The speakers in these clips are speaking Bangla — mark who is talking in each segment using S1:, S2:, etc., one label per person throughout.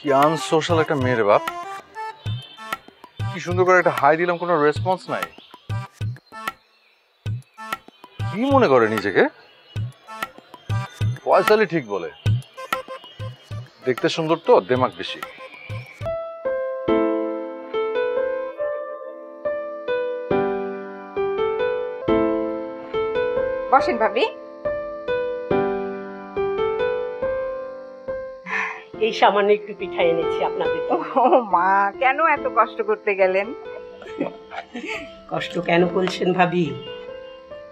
S1: কি আনসোশ্যাল একটা মেয়ের বাপ। কি সুন্দর করে একটা হাই দিলাম, কোনো রেসপন্স নাই। কি মনে করে নিজেকে? ফয়সালি ঠিক বলে, দেখতে সুন্দর তো দেমাগ বেশি।
S2: বসেন ভাবি।
S3: এই সামান্য একটু পিঠা এনেছি আপনাদের।
S2: ও মা, কেন এত কষ্ট করতে গেলেন?
S3: কষ্ট কেন করছেন ভাবি?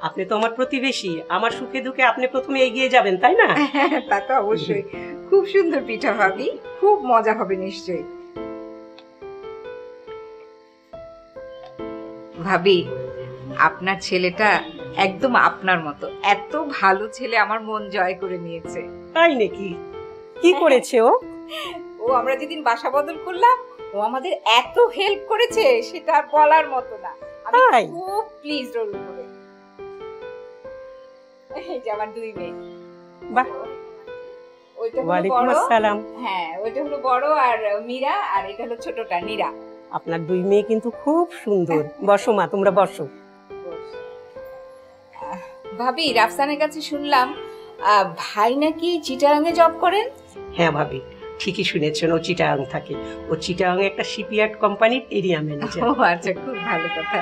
S3: আপনি তো আমার প্রতিবেশী, আমার সুখে দুঃখে আপনি প্রথমে এগিয়ে যাবেন, তাই না?
S2: তা তো অবশ্যই। খুব সুন্দর পিঠা ভাবি, খুব মজা হবে নিশ্চয়ই। ভাবি, আপনার ছেলেটা একদম আপনার মতো, এত ভালো ছেলে, আমার মন জয় করে নিয়েছে।
S3: তাই নাকি? কি করেছে ও?
S2: ও আমরা যেদিন বাসা বদল করলাম, ও আমাদের এত হেল্প করেছে, সেটা আর বলার মতো না। আমি
S3: তাই?
S2: খুব প্লিজড ওর উপরে। এই যে আমার দুই মেয়ে।
S3: বাহ,
S2: ওইটা হলো
S3: ওয়ালাইকুম
S2: বড়।
S3: আসসালাম।
S2: হ্যাঁ, ওইটা হলো বড়, আর মীরা, আর এটা হলো ছোটটা নীরা।
S3: আপনার দুই মেয়ে কিন্তু খুব সুন্দর। বসো মা, তোমরা বসো।
S2: ভাবি, রাফসানের কাছে শুনলাম ভাই নাকি চিটাগাঙে জব করেন।
S3: হ্যাঁ ভাবি, ঠিকই শুনেছেন, ও চিটাগাং থাকে। ও চিটাগাং একটা শিপইয়ার্ড কোম্পানির এরিয়া ম্যানেজার।
S2: ও আচ্ছা, খুব ভালো কথা।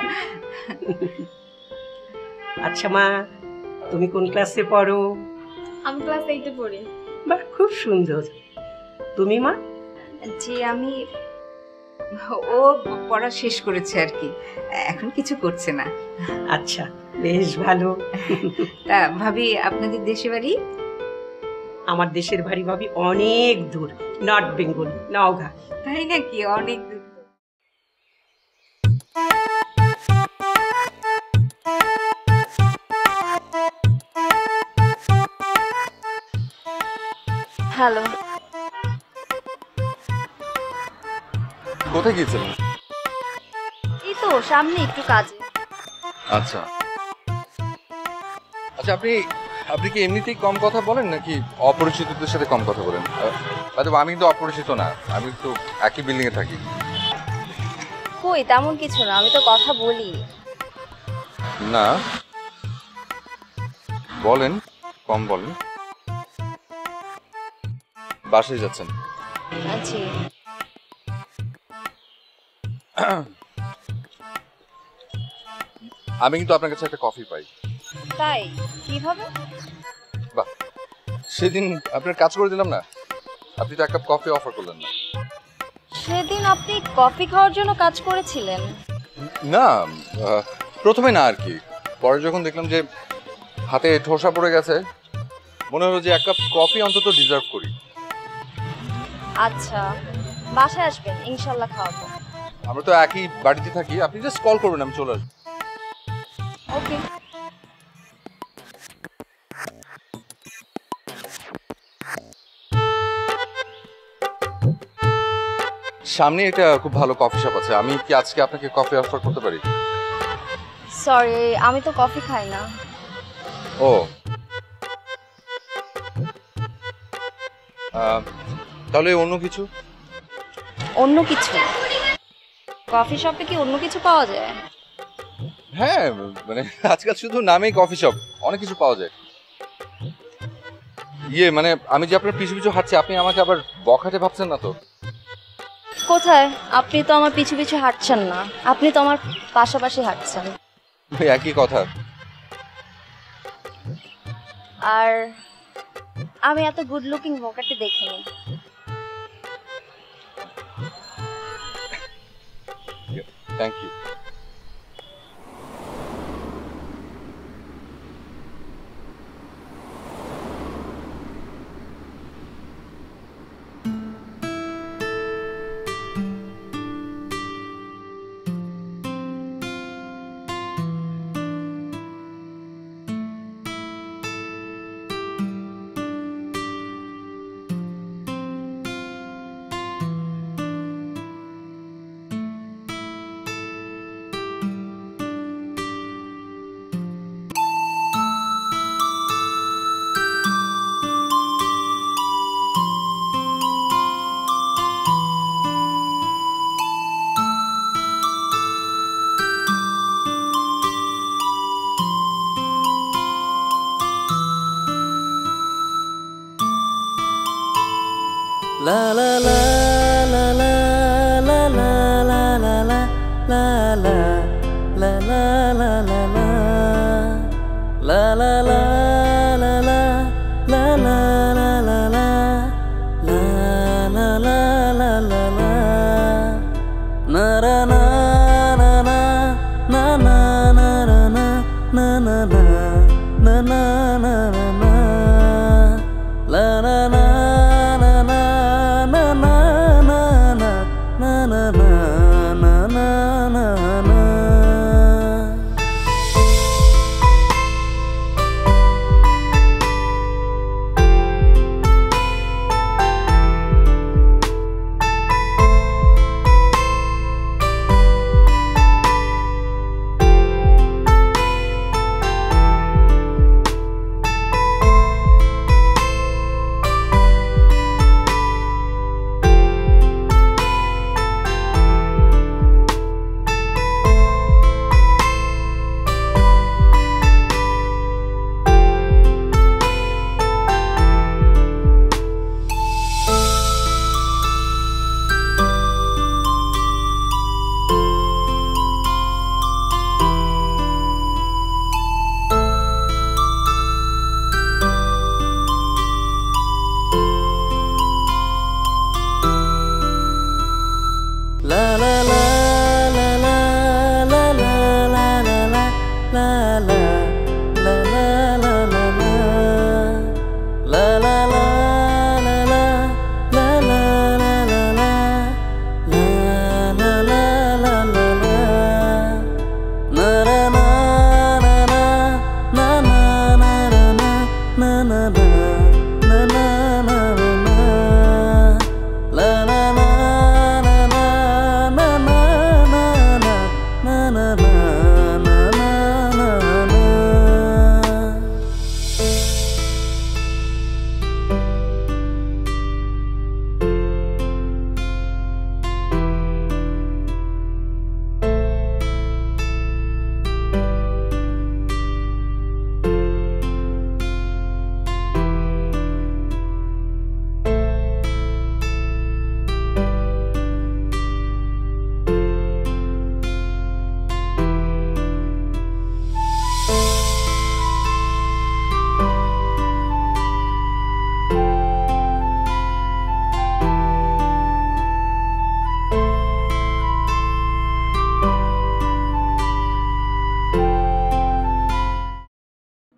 S3: আচ্ছা মা, তুমি কোন ক্লাসে পড়ো?
S4: আমি ক্লাস 8-এ পড়ি।
S3: বাহ, খুব সুন্দর। তুমি মা?
S4: জি, আমি
S2: ও পড়া শেষ করেছে আর কি, এখন কিছু করছে না।
S3: আচ্ছা, বেশ ভালো।
S2: তা ভাবি, আপনাদের দেশে বাড়ি?
S3: আমার দেশের বাড়ি ভাবি অনেক দূর, নর্থ বেঙ্গল, নওগাঁ।
S2: তাই নাকি? অনেক দূর তো।
S4: হ্যালো।
S1: কোথায় গিয়েছিলেন?
S4: এই তো সামনে একটু কাজে।
S1: আচ্ছা আচ্ছা, আপনি আপনি কি এমনিতেই কম কথা বলেন নাকি অপরিচিতদের সাথে কম কথা বলেন? আমি কিন্তু অপরিচিত না, আমি তো একই বিল্ডিং এ থাকি।
S4: কই, তেমন কিছু না, আমি তো কথা বলি।
S1: না, বলেন, কম বলেন। বাসায় যাচ্ছেন?
S4: জি।
S1: আমি কিন্তু আপনার কাছে একটা কফি পাই।
S4: তাই? কিভাবে?
S1: বাহ, সেদিন আপনার কাজ করে দিলাম না, আপনি তো এক কাপ কফি অফার করলেন না।
S4: সেদিন আপনি কফি খাওয়ার জন্য কাজ করেছিলেন?
S1: না, প্রথমে না আর কি, পরে যখন দেখলাম যে হাতে ঠোসা পড়ে গেছে, মনে হলো যে এক কাপ কফি অন্তত ডিজার্ভ করি।
S4: আচ্ছা, বাসায় আসবেন, ইনশাল্লাহ খাওয়াবো।
S1: আমরা তো একই বাড়িতে থাকি, আপনি জাস্ট কল করবেন, আমি চলে আসবো।
S4: ওকে।
S1: সামনে একটা খুব ভালো কফি শপ আছে, আমি কি আজকে আপনাকে কফি অফার করতে পারি?
S4: সরি, আমি তো কফি খাই না।
S1: ও, তাহলে অন্য কিছু?
S4: অন্য কিছু? কফি শপে কি অন্য কিছু পাওয়া যায়?
S1: হ্যাঁ, মানে আজকাল শুধু নামেই কফি শপ, অনেক কিছু পাওয়া যায়। মানে আমি যে আপনার পিছু পিছু হাঁটছি, আপনি আমাকে আবার বখাটে ভাবছেন না তো?
S4: কোথায়? আপনি তো আমার পিছু পিছু হাঁটছেন না, আপনি তো আমার পাশাপাশি হাঁটছেন।
S1: ওই একই কথা।
S4: আর আমি এত গুড লুকিং বকাটে দেখিনি।
S1: Thank you.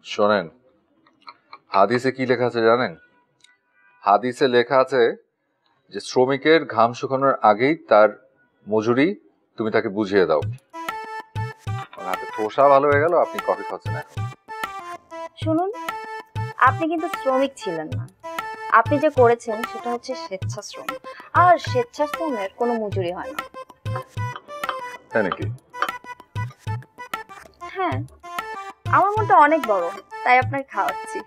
S1: শোনেন, হাদিসে কি লেখা আছে জানেন? হাদিসে লেখা আছে যে শ্রমিকের ঘাম শুকানোর আগেই তার মজুরি তুমি তাকে বুঝিয়ে দাও। হাতে ঠোসা ভালো হয়ে গেল, আপনি কফি খাচ্ছেন এখন।
S4: শুনুন, আপনি কিন্তু শ্রমিক ছিলেন না। আপনি যে করেছেন সেটা হচ্ছে স্বেচ্ছাশ্রম, আর স্বেচ্ছাশ্রমের কোনো মজুরি হয় না।
S1: তাই নাকি?
S4: হ্যাঁ, আমার মনটা অনেক বড়, তাই আপনাকে খাওয়াচ্ছি।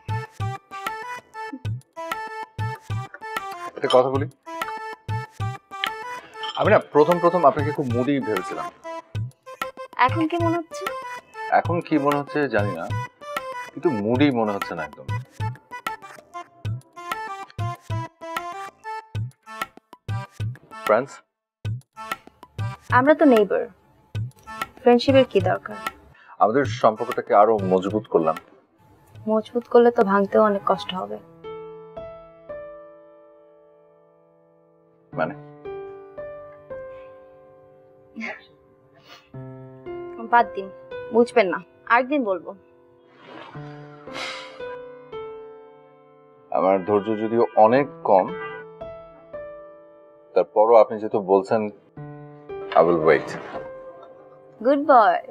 S1: একটা কথা বলি, আমি না প্রথম আপনাকে খুব মুডি ভেবেছিলাম।
S4: এখন কি মনে হচ্ছে?
S1: এখন কি মনে হচ্ছে জানি না, কিন্তু মুডি মনে হচ্ছে না একদম। ফ্রেন্ডস,
S4: আমরা তো নেইবার, ফ্রেন্ডশিপের কি দরকার?
S1: আমাদের সম্পর্কটাকে আরো মজবুত করলাম।
S4: মজবুত করলে তো ভাঙতেও অনেক কষ্ট হবে।
S1: মানে
S4: বাদ দিন, বুঝবেন না, আরেকদিন বলবো।
S1: আমার ধৈর্য যদিও অনেক কম, তারপরও আপনি যেহেতু বলছেন, I will wait.
S4: Good boy.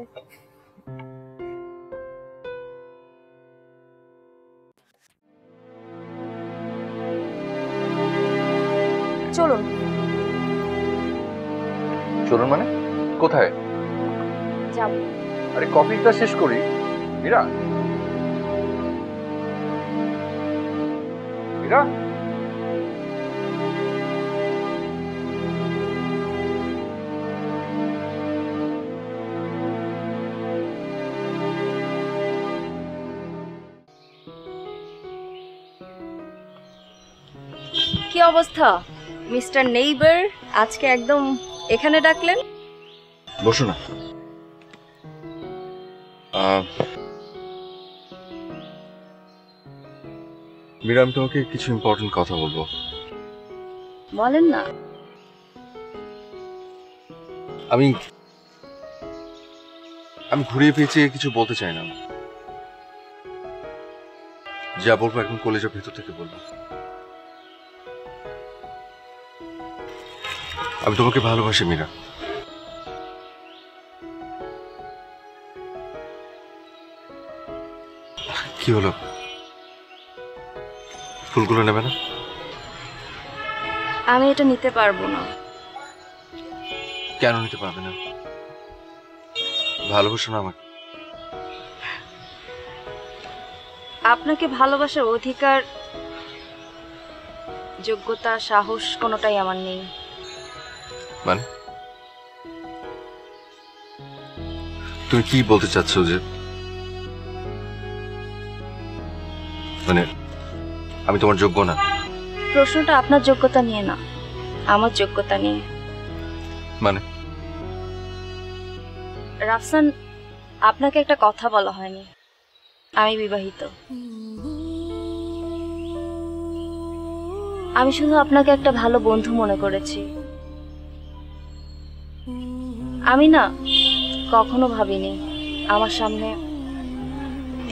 S4: চলুন।
S1: চলুন মানে? কোথায়?
S4: যাব।
S1: আরে কফিটা শেষ করি। মীরা, মীরা,
S4: কি অবস্থা? মিস্টার নেইবার, আজকে একদম এখানে ডাকলেন?
S1: বসো না। মীরা, আমি তোমাকে কিছু ইম্পর্টেন্ট কথা বলবো।
S4: বলেন না।
S1: আমি আমি ঘুরিয়ে পেঁচিয়ে কিছু বলতে চাই না। যা বলবো একদম কলেজের ভেতর থেকে বলবো। আমি তোমাকে ভালোবাসি মীরা। কি হলো, ফুলগুলো নেবে না?
S4: আমি এটা নিতে পারবো না।
S1: কেন নিতে পারবে না? ভালোবাসো না আমাকে?
S4: আপনাকে ভালোবাসার অধিকার, যোগ্যতা, সাহস কোনোটাই আমার নেই।
S1: মানে তুমি কি বলতে চাচ্ছ? যে মানে আমি তোমার যোগ্য না?
S4: প্রশ্নটা আপনার যোগ্যতা নিয়ে না, আমার যোগ্যতা নিয়ে।
S1: মানে
S4: রাফসান, আপনাকে একটা কথা বলা হয়নি। আমি বিবাহিত। আমি শুধু আপনাকে একটা ভালো বন্ধু মনে করেছি। আমি না কখনো ভাবিনি আমার সামনে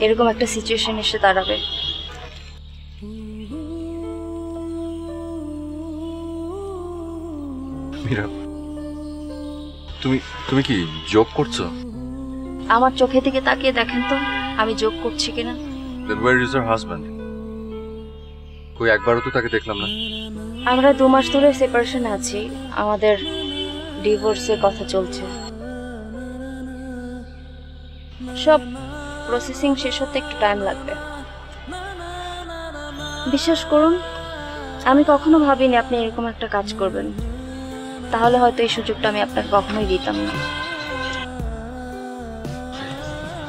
S4: এরকম একটা সিচুয়েশন এসে দাঁড়াবে।
S1: মীরা, তুমি তুমি কি জোক করছো?
S4: আমার চোখের দিকে তাকিয়ে দেখেন তো আমি জোক করছি কিনা।
S1: Then where is your husband? কই একবারও তো তাকে দেখলাম না।
S4: আমরা 2 মাস ধরে সেপারেশনে আছি। আমাদের ডিভোর্সের কথা চলছে। সব প্রসেসিং শেষ হতে একটু টাইম লাগবে। বিশ্বাস করুন, আমি কখনো ভাবিনি আপনি এরকম একটা কাজ করবেন। তাহলে হয়তো এই সুযোগটা আমি আপনাকে কখনোই দিতাম না।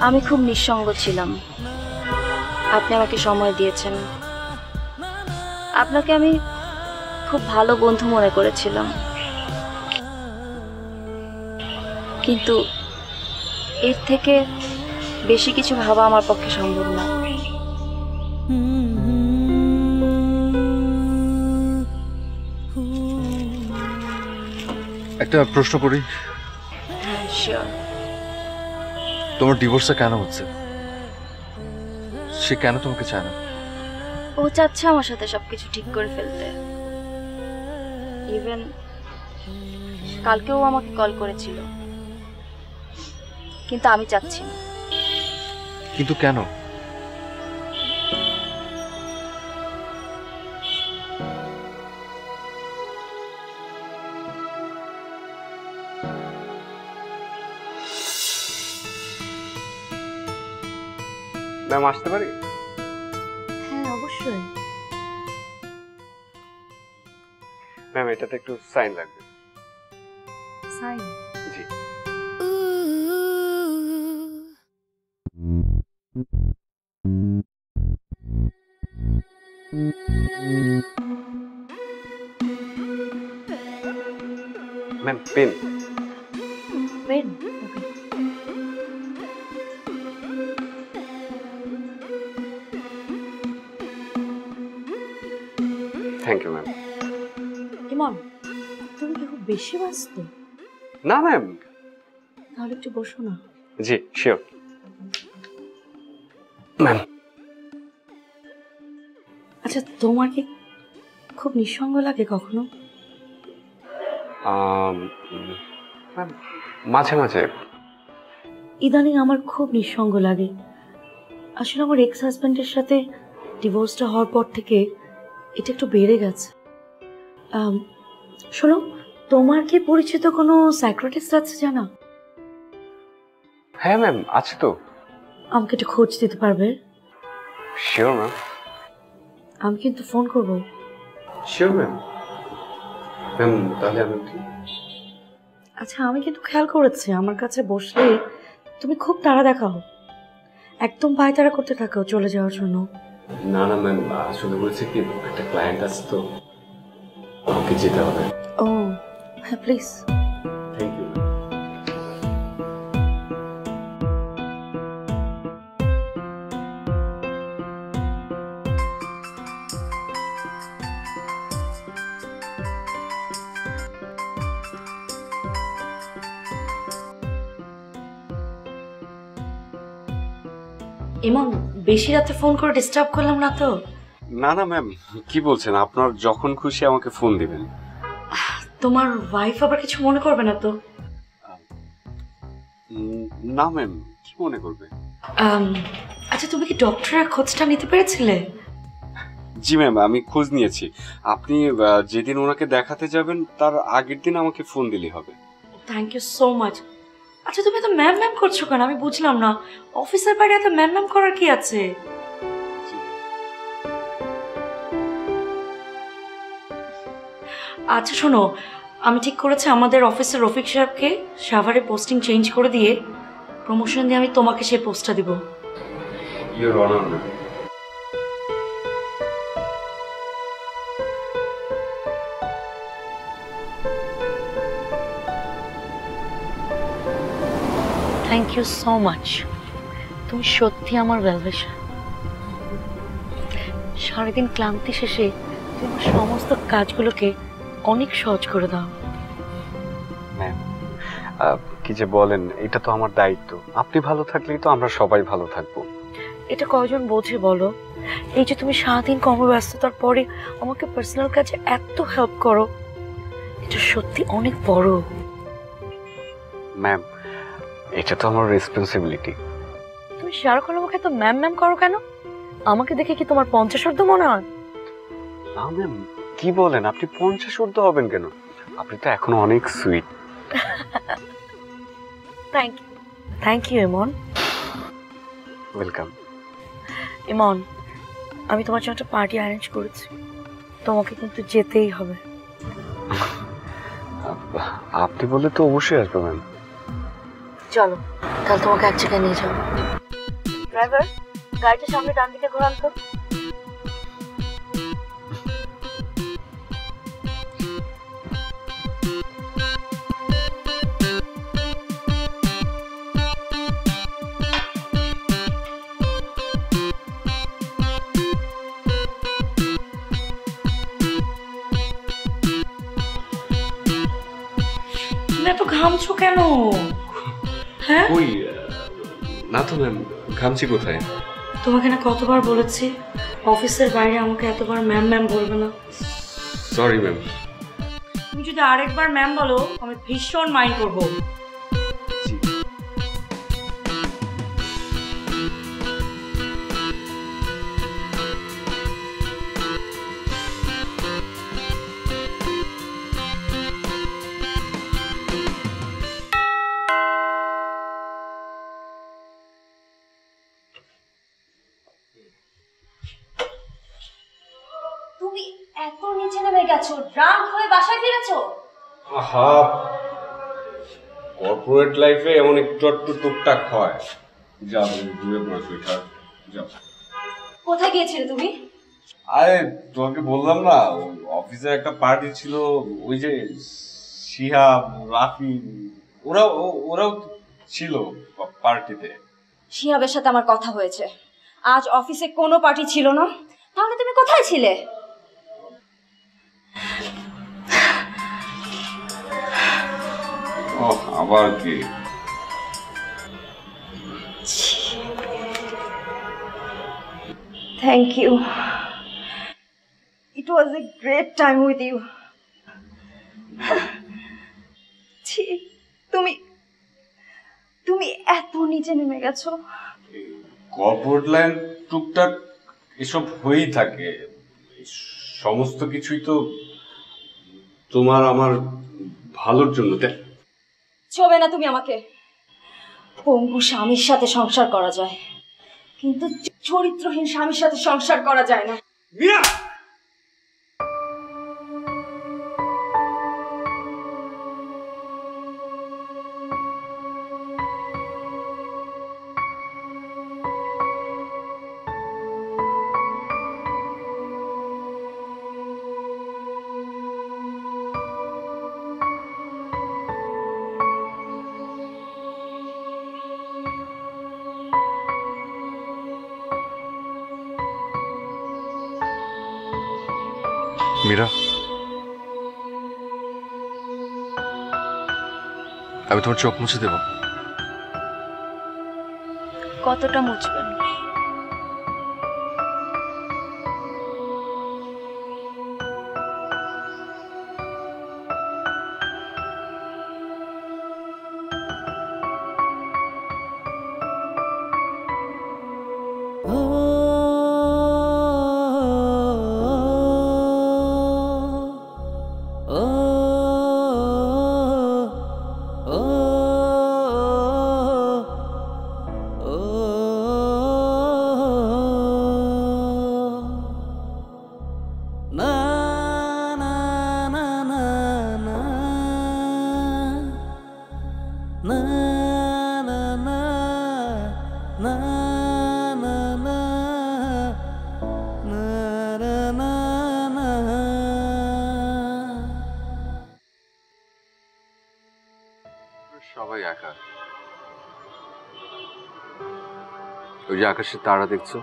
S4: আমি খুব নিঃসঙ্গ ছিলাম, আপনি আমাকে সময় দিয়েছেন। আপনাকে আমি খুব ভালো বন্ধু মনে করেছিলাম, কিন্তু এর থেকে বেশি কিছু ভাবা আমার পক্ষে সম্ভব না।
S1: একটা প্রশ্ন করি,
S4: হ্যাঁ, শিওর।
S1: তোমার ডিভোর্সটা কেন হচ্ছে? সে কেন তোমাকে চায় না?
S4: ও চাচ্ছে আমার সাথে সবকিছু ঠিক করে ফেলতে। ইভেন কালকেও আমাকে কল করেছিল, কিন্তু আমি চাচ্ছি না।
S1: কিন্তু কেন?
S5: ম্যাম, আসতে পারি?
S4: হ্যাঁ, অবশ্যই।
S5: ম্যাম, এটাতে একটু সাইন লাগবে।
S4: সাইন?
S5: জি। Ma'am, pen.
S4: Pen?
S5: Thank you ma'am.
S6: Emon, তুমি কি খুব বেশি ব্যস্ত?
S5: না ম্যাম।
S6: তাহলে একটু বসো না।
S5: জি, শিওর ম্যাম।
S6: আচ্ছা, তোমার কি খুব নিঃসঙ্গ লাগে কখনো?
S5: ম্যাম, মাঝে মাঝে।
S6: ইদানিং আমার খুব নিঃসঙ্গ লাগে। আসলে আমার এক্স হাজব্যান্ডের সাথে ডিভোর্সটা হওয়ার পর থেকে এটা একটু বেড়ে গেছে। শোনো, তোমার কি পরিচিত কোনো সাইকিয়াট্রিস্ট আছে জানা?
S5: হ্যাঁ ম্যাম, আছে তো।
S6: আমাকে একটু খোঁজ দিতে পারবে?
S5: Sure ma'am.
S6: আমি কিন্তু ফোন করব।
S5: Sure ma'am. ম্যাম, তাহলে আমি উঠি।
S6: আচ্ছা, আমি কিন্তু খেয়াল করেছি আমার কাছে বসলে তুমি খুব তাড়া দেখাও, একদম পায়তারা করতে থাকো চলে যাওয়ার জন্য।
S5: না না ম্যাম, আসলে বলছি কি, একটা ক্লায়েন্ট আছে তো। আমাকে যেতে হবে।
S6: ও হ্যাঁ প্লিজ।
S5: Thank you.
S6: ইমন, বেশি রাতে ফোন করে ডিস্টার্ব করলাম না তো?
S5: না না ম্যাম, কি বলছেন? আপনার যখন খুশি আমাকে ফোন দিবেন।
S6: তোমার ওয়াইফ আবার কিছু মনে করবে না তো?
S5: না ম্যাম, কি মনে করবে?
S6: আচ্ছা, তুমি কি ডক্টরের খোঁজটা নিতে পেরেছিলে?
S5: জি ম্যাম, আমি খোঁজ নিয়েছি। আপনি যেদিন ওনাকে দেখাতে যাবেন তার আগের দিন আমাকে ফোন দিলেই হবে।
S6: Thank you so much. আচ্ছা, তুমি এত ম্যাম ম্যাম করছো কেন? আমি বুঝলাম না, অফিসের বাইরে এত ম্যাম ম্যাম করার কি আছে? আচ্ছা শোনো, আমি ঠিক করেছি আমাদের অফিসের রফিক সাহেবকে সাভারে পোস্টিং চেঞ্জ করে দিয়ে প্রমোশন দিয়ে আমি তোমাকে সেই পোস্টটা দিব।
S5: Your honour ma'am.
S6: Thank you so much. তুমি সত্যি আমার ওয়েলউইশার। সারাদিন ক্লান্তি শেষে তুমি সমস্ত কাজগুলোকে অনেক সহজ করে দাও।
S5: ম্যাম, কি যে বলেন, এটা তো আমার দায়িত্ব। আপনি ভালো থাকলেই তো আমরা সবাই ভালো থাকবো।
S6: এটা কয়জন বোঝে বলো? এই যে তুমি সারাদিন কর্মব্যস্ততার পরে আমাকে পার্সোনাল কাজে এত হেল্প করো, এটা সত্যি অনেক বড়।
S5: ম্যাম, এটা তো আমার রেসপন্সিবিলিটি।
S6: তুমি সারাক্ষণ আমাকে তো ম্যাম ম্যাম করো কেন? আমাকে দেখে কি তোমার 50 ঊর্ধ্ব মনে হয়?
S5: না ম্যাম, কি বলেন? আপনি 50 ঊর্ধ্ব হবেন কেন? আপনি তো এখনো অনেক sweet.
S6: Thank you Emon.
S5: Welcome.
S6: Emon, আমি তোমার জন্য একটা পার্টি অ্যারেঞ্জ করেছি, তোমাকে কিন্তু যেতেই হবে।
S5: আপনি বলে তো অবশ্যই আসবো ম্যাম।
S6: চলো তাহলে তোমাকে এক জায়গায় নিয়ে যাবো। ড্রাইভার, গাড়িটা সামনে ডান দিকে ঘোরান তো। তুমি এত ঘামছো কেন? হ্যাঁ,
S5: কই? না তো ম্যাম, ঘামছি কোথায়?
S6: তোমাকে না কতবার বলেছি অফিসের বাইরে আমাকে এতবার ম্যাম ম্যাম বলবে না।
S5: Sorry ma'am.
S6: তুমি যদি আরেকবার ম্যাম বলো আমি ভীষণ মাইন্ড করবো।
S4: তুমি এত নিচে নেমে গেছো, ড্রাঙ্ক হয়ে বাসায় ফিরেছো?
S5: আহা, কর্পোরেট লাইফে এমন একটু টুকটাক হয়। যাও ঘুরে পড়ো সুইটার, যাও।
S4: কোথায় গিয়েছিলে তুমি?
S5: আরে তোমাকে বললাম না, অফিসে একটা পার্টি ছিল। ওই যে শিহাব, রাফি, ওরাও ছিল পার্টিতে।
S4: শিহাবের সাথে আমার কথা হয়েছে। আজ অফিসে কোনো পার্টি ছিল না, তাহলে তুমি কোথায় ছিলে?
S5: ওহ, আবার কি?
S4: Thank you, it was a great time with you. তুমি তুমি এত নিচে নেমে গেছো।
S5: কর্পোরেট লাইন টুকটাক এসব হয়েই থাকে। সমস্ত কিছুই তো তোমার আমার ভালোর জন্য।
S4: ছবে না তুমি আমাকে। পঙ্গু স্বামীর সাথে সংসার করা যায়, কিন্তু চরিত্রহীন স্বামীর সাথে সংসার করা যায় না।
S5: মিয়া,
S1: মীরা, আমি তোমার চোখ মুছে দেব।
S6: কতটা মুছবেন?
S1: সবাই একা। ওই যে আকাশের তারা দেখছো,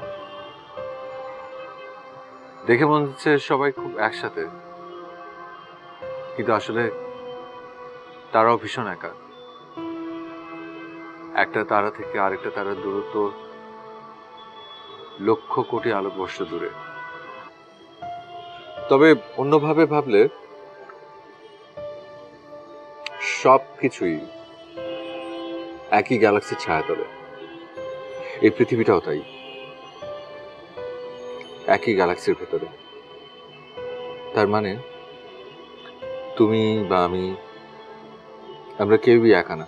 S1: দেখে মনে হচ্ছে সবাই খুব একসাথে, কিন্তু আসলে তারাও ভীষণ একা। একটা তারা থেকে আরেকটা তারার দূরত্ব লক্ষ কোটি আলোকবর্ষ দূরে। তবে অন্যভাবে ভাবলে সবকিছুই একই গ্যালাক্সির ছায়াতলে। এই পৃথিবীটাও তাই, একই গ্যালাক্সির ভেতরে। তার মানে তুমি বা আমি, আমরা কেউই একা না।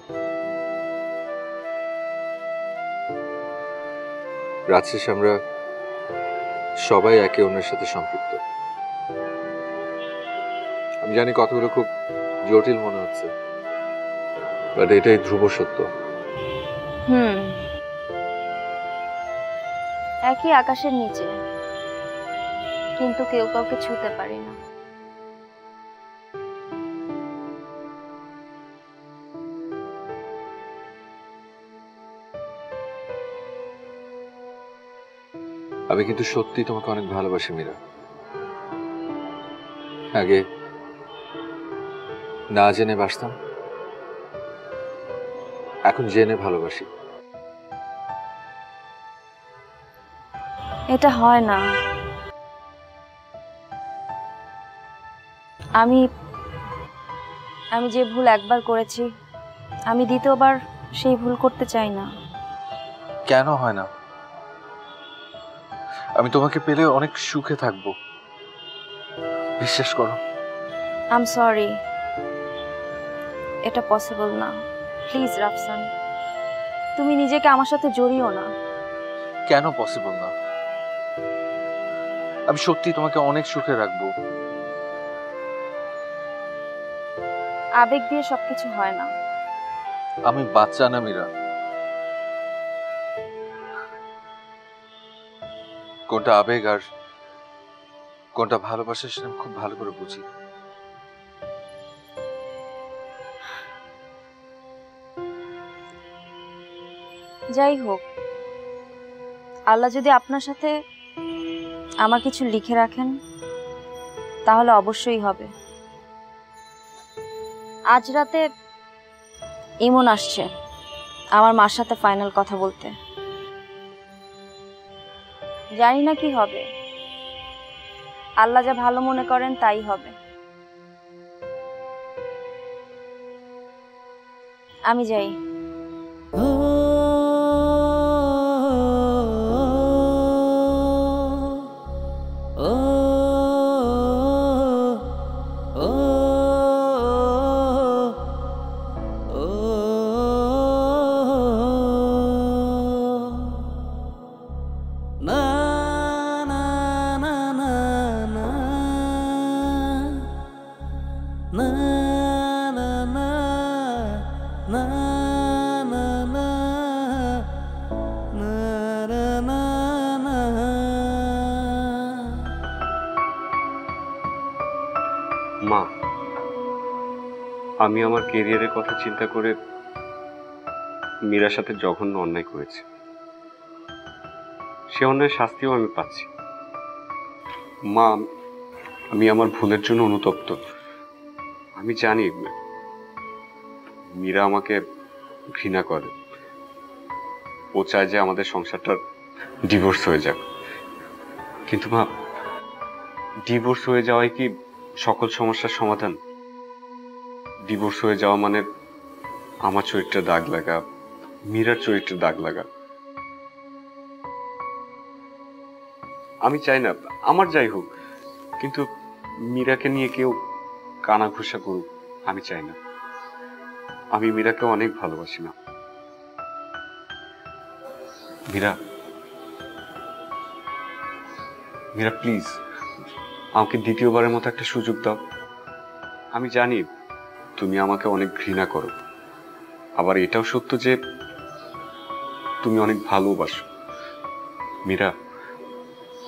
S1: রাত শেষে আমরা সবাই একে অন্যের সাথে সম্পৃক্ত। আমি জানি কথাগুলো খুব জটিল মনে হচ্ছে, বাট এটাই ধ্রুব সত্য।
S4: একই আকাশের নিচে, কিন্তু কেউ কাউকে ছুঁতে পারি না।
S1: আমি কিন্তু সত্যি তোমাকে অনেক ভালোবাসি মীরা। আগে না জেনে বাসতাম, এখন জেনে ভালোবাসি।
S4: এটা হয় না। আমি আমি যে ভুল একবার করেছি, আমি দ্বিতীয়বার সেই ভুল করতে চাই না।
S1: কেন হয় না? আমি তোমাকে পেলে অনেক সুখে থাকবো, বিশ্বাস করো।
S4: আই এম সরি, এটা পসিবল না। প্লিজ রাফসান, তুমি নিজেকে আমার সাথে জড়িও না।
S1: কেন পসিবল না? আমি সত্যি তোমাকে অনেক সুখে রাখবো।
S4: আবেগ দিয়ে সবকিছু হয় না।
S1: আমি বাচ্চা না মীরা, কোনটা আবেগ আর কোনটা ভালোবাসা সেটা আমি খুব ভালো করে বুঝি।
S4: যাই হোক, আল্লাহ যদি আপনার সাথে আমার কিছু লিখে রাখেন, তাহলে অবশ্যই হবে। আজ রাতে ইমন আসছে আমার মার সাথে ফাইনাল কথা বলতে। জানি না কি হবে, আল্লাহ যা ভালো মনে করেন তাই হবে। আমি যাই।
S5: মা, আমি আমার কেরিয়ারের কথা চিন্তা করে মীরার সাথে জঘন্য অন্যায় করেছি। সে অন্যায়ের শাস্তিও আমি পাচ্ছি। মা, আমি আমার ভুলের জন্য অনুতপ্ত। আমি জানি মীরা আমাকে ঘৃণা করে, ও চায় যে আমাদের সংসারটা ডিভোর্স হয়ে যাক। কিন্তু মা, ডিভোর্স হয়ে যাওয়াই কি সকল সমস্যার সমাধান? ডিভোর্স হয়ে যাওয়া মানে আমার চরিত্রে দাগ লাগা, মীরার চরিত্রে দাগ লাগা। আমি চাই না আমার যাই হোক, কিন্তু মীরাকে নিয়ে কেউ কানাঘুষা করুক আমি চাই না। আমি মীরাকে অনেক ভালোবাসি না। মীরা, মীরা প্লিজ আমাকে দ্বিতীয়বারের মতো একটা সুযোগ দাও। আমি জানি তুমি আমাকে অনেক ঘৃণা করো, আবার এটাও সত্য যে তুমি অনেক ভালোবাসো। মীরা,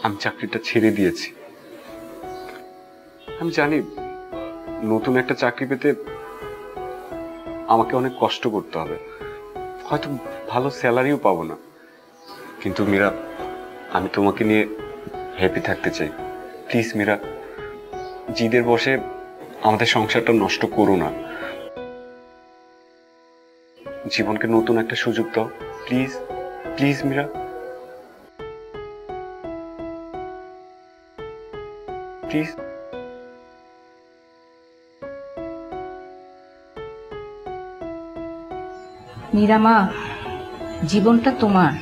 S5: আমি চাকরিটা ছেড়ে দিয়েছি। আমি জানি নতুন একটা চাকরি পেতে আমাকে অনেক কষ্ট করতে হবে, হয়তো ভালো স্যালারিও পাবো না, কিন্তু মীরা আমি তোমাকে নিয়ে হ্যাপি থাকতে চাই। প্লিজ মীরা, জিদের বসে আমাদের সংসারটা নষ্ট করো না। জীবনকে নতুন একটা সুযোগ দাও please, please Meera, please.
S2: Meera মা, জীবনটা তোমার,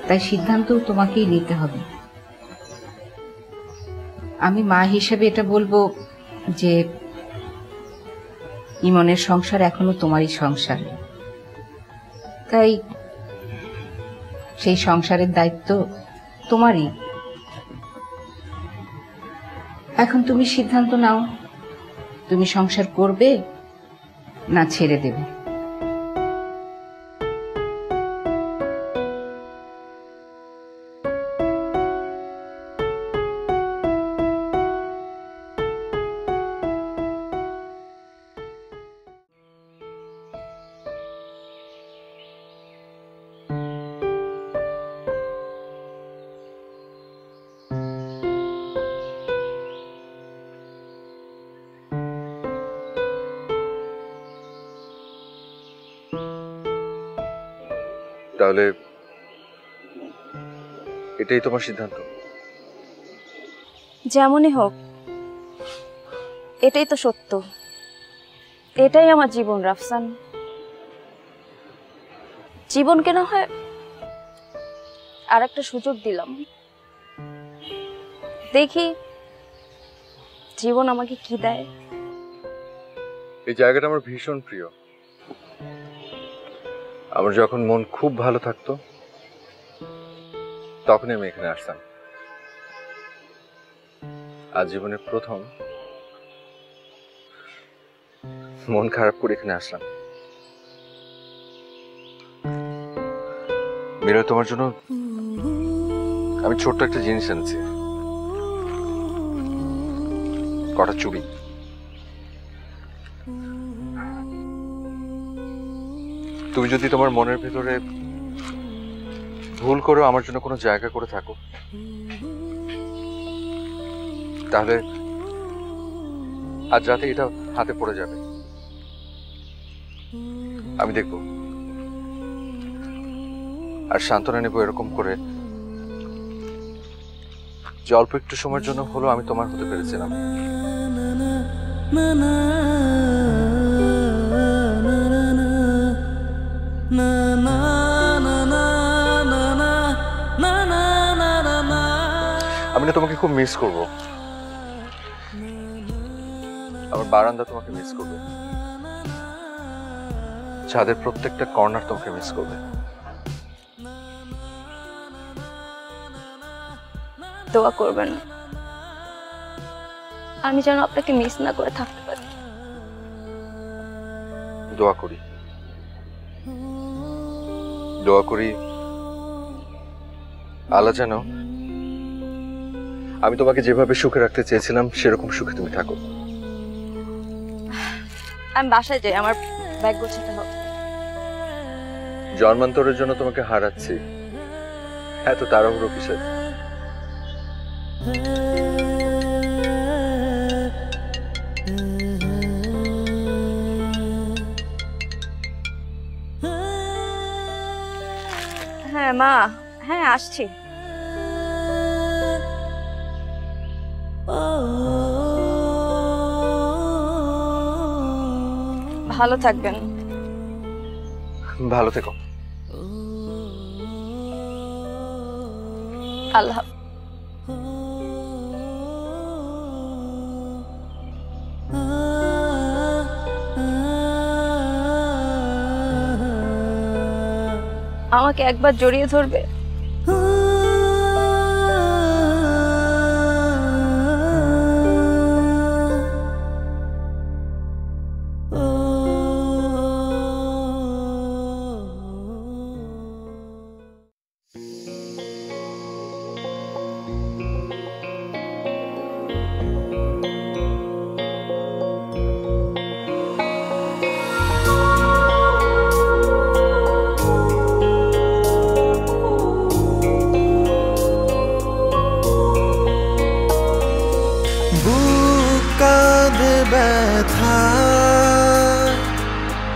S2: তাই সিদ্ধান্ত তোমাকেই নিতে হবে। আমি মা হিসেবে এটা বলবো যে ইমনের সংসার এখনো তোমারই সংসার, তাই সেই সংসারের দায়িত্ব তোমারই। এখন তুমি সিদ্ধান্ত নাও, তুমি সংসার করবে না ছেড়ে দেবে।
S1: তাহলে এটাই তোমার সিদ্ধান্ত?
S4: যেমনই হোক, এটাই তো সত্য, এটাই আমার জীবন রাফসান। জীবনকে না হয় আর একটা সুযোগ দিলাম, দেখি জীবন আমাকে কি দেয়।
S1: এই জায়গাটা আমার ভীষণ প্রিয়। আমার যখন মন খুব ভালো থাকতো তখনই আমি এখানে আসতাম। আজ জীবনের প্রথম মন খারাপ করে এখানে আসলাম। মীরা, তোমার জন্য আমি ছোট্ট একটা জিনিস এনেছি, কটা চুড়ি। তুমি যদি তোমার মনের ভেতরে ভুল করে আমার জন্য কোনো জায়গা করে থাকো, তাহলে আজ রাতে এটা হাতে পড়ে যাবে, আমি দেখব আর সান্ত্বনা নেব এরকম করে যে অল্প একটু সময়ের জন্য হলো আমি তোমার হতে পেরেছিলাম। আমি না তোমাকে খুব মিস করব, আমার বারান্দা তোমাকে মিস করবে, ছাদের প্রত্যেকটা কর্নার তোমাকে মিস করবে।
S4: দোয়া করবেন আমি যেন আপনাকে মিস না করে থাকতে পারি।
S1: দোয়া করি, দোয়া করি আল্লাহ যেন আমি তোমাকে যেভাবে সুখে রাখতে চেয়েছিলাম সেরকম সুখে তুমি থাকো।
S4: আমি বাসায় যাই, আমার ব্যাগ গোছাতে হবে।
S1: জন্মান্তরের জন্য তোমাকে হারাচ্ছি, এত তাড়াহুড়ো কিসের?
S4: হ্যাঁ মা, হ্যাঁ আসছি। ভালো থাকবেন।
S1: ভালো থেকো।
S4: আল্লাহ। আমাকে একবার জড়িয়ে ধরবে?
S7: ব্যথা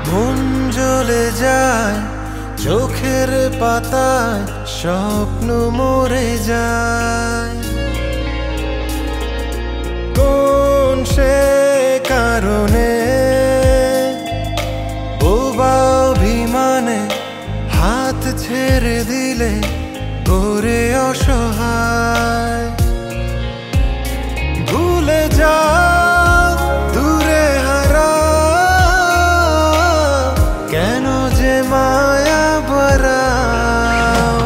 S7: মন জ্বলে যায়, চোখের পাতায় স্বপ্ন মরে যায়। কোন সে কারণে বোবা অভিমানে হাত ছেড়ে দিলে করে অসহায়। ভুলে যা মায়া বরাও।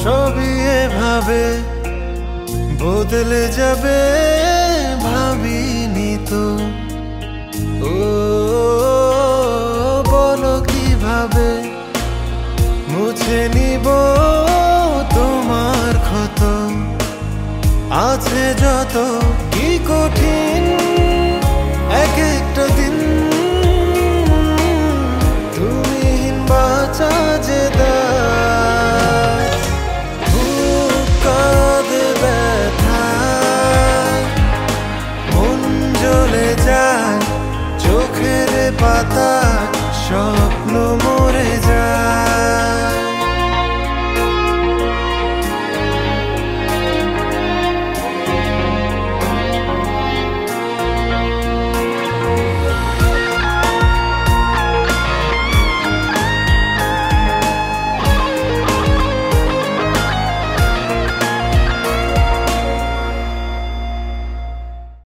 S7: সবই এভাবে বদলে যাবে ভাবিনি তো। ও বলো কিভাবে মুছে নিব তোমার ক্ষত। আছে যত কি কঠিন এক একটা দিন, তুমি বাঁচা যে দায়। বুক কাঁদে ব্যথায়, মন জ্বলে যায়, চোখের পাতা স্বপ্ন মরে যায়।